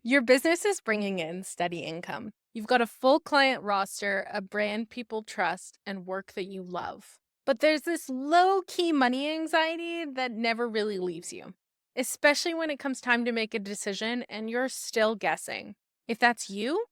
Your business is bringing in steady income. You've got a full client roster, a brand people trust, and work that you love. But there's this low key money anxiety that never really leaves you, especially when it comes time to make a decision and you're still guessing. If that's you,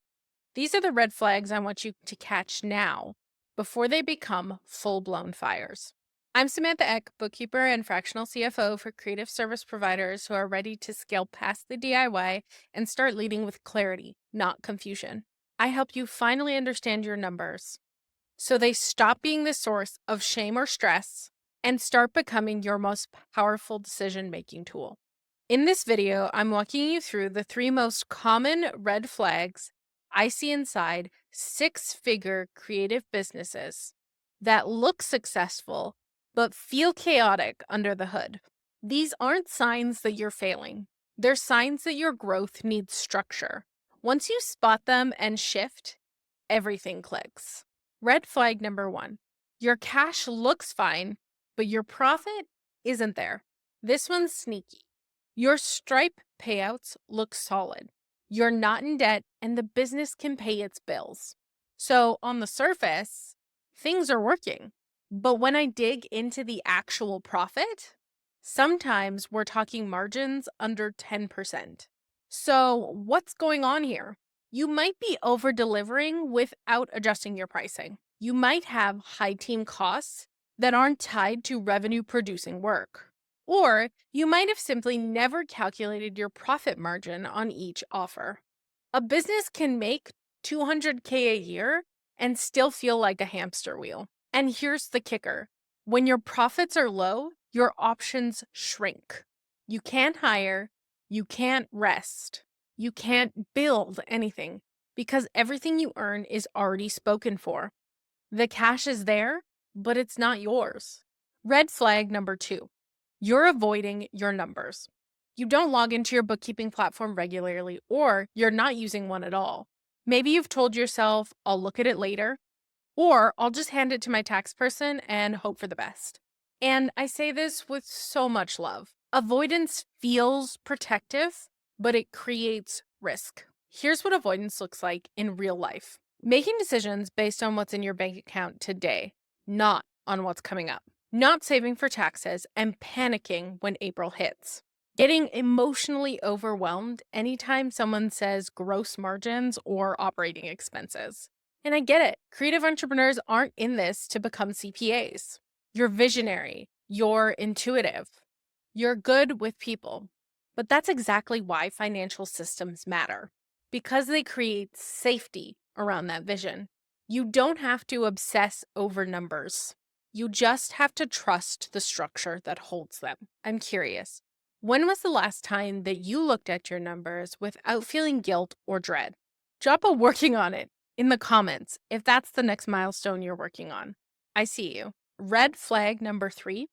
these are the red flags I want you to catch now before they become full blown fires. I'm Samantha Eck, bookkeeper and fractional CFO for creative service providers who are ready to scale past the DIY and start leading with clarity, not confusion. I help you finally understand your numbers so they stop being the source of shame or stress and start becoming your most powerful decision making tool. In this video, I'm walking you through the 3 most common red flags I see inside 6-figure creative businesses that look successful but feel chaotic under the hood. These aren't signs that you're failing. They're signs that your growth needs structure. Once you spot them and shift, everything clicks. Red flag number 1. Your cash looks fine, but your profit isn't there. This one's sneaky. Your Stripe payouts look solid. You're not in debt and the business can pay its bills. So, on the surface, things are working. But when I dig into the actual profit, sometimes we're talking margins under 10%. So, what's going on here? You might be over delivering without adjusting your pricing. You might have high team costs that aren't tied to revenue producing work. Or you might have simply never calculated your profit margin on each offer. A business can make 200K a year and still feel like a hamster wheel. And here's the kicker. When your profits are low, your options shrink. You can't hire, you can't rest, you can't build anything because everything you earn is already spoken for. The cash is there, but it's not yours. Red flag number 2. You're avoiding your numbers. You don't log into your bookkeeping platform regularly, or you're not using one at all. Maybe you've told yourself, I'll look at it later, or I'll just hand it to my tax person and hope for the best. And I say this with so much love. Avoidance feels protective, but it creates risk. Here's what avoidance looks like in real life: making decisions based on what's in your bank account today, not on what's coming up. Not saving for taxes and panicking when April hits. Getting emotionally overwhelmed anytime someone says gross margins or operating expenses. And I get it. Creative entrepreneurs aren't in this to become CPAs. You're visionary. You're intuitive. You're good with people. But that's exactly why financial systems matter, because they create safety around that vision. You don't have to obsess over numbers. You just have to trust the structure that holds them. I'm curious. When was the last time that you looked at your numbers without feeling guilt or dread? Drop a working on it in the comments if that's the next milestone you're working on. I see you. Red flag number 3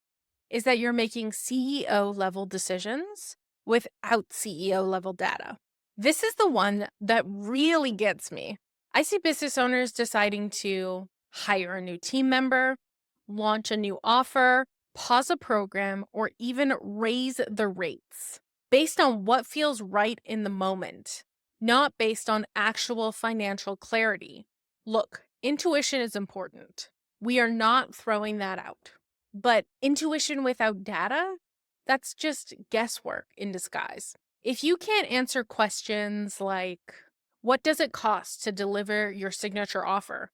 is that you're making CEO level decisions without CEO level data. This is the one that really gets me. I see business owners deciding to hire a new team member, launch a new offer, pause a program, or even raise the rates based on what feels right in the moment, not based on actual financial clarity. Look, intuition is important. We are not throwing that out. But intuition without data, that's just guesswork in disguise. If you can't answer questions like, what does it cost to deliver your signature offer?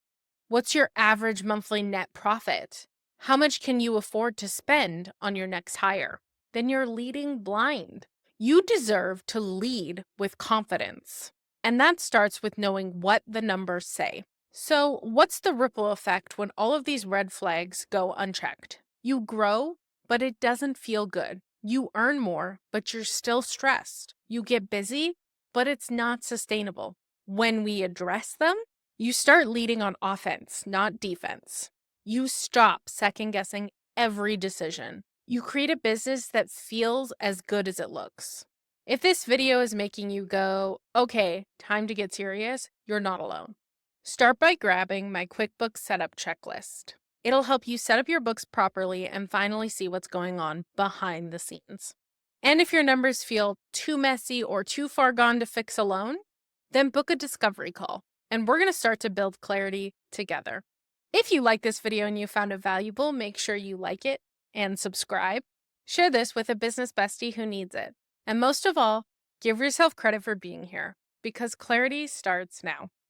What's your average monthly net profit? How much can you afford to spend on your next hire? Then you're leading blind. You deserve to lead with confidence. And that starts with knowing what the numbers say. So, what's the ripple effect when all of these red flags go unchecked? You grow, but it doesn't feel good. You earn more, but you're still stressed. You get busy, but it's not sustainable. When we address them, you start leading on offense, not defense. You stop second guessing every decision. You create a business that feels as good as it looks. If this video is making you go, okay, time to get serious, you're not alone. Start by grabbing my QuickBooks Setup Checklist. It'll help you set up your books properly and finally see what's going on behind the scenes. And if your numbers feel too messy or too far gone to fix alone, then book a discovery call, and we're going to start to build clarity together. If you like this video and you found it valuable, make sure you like it and subscribe. Share this with a business bestie who needs it. And most of all, give yourself credit for being here, because clarity starts now.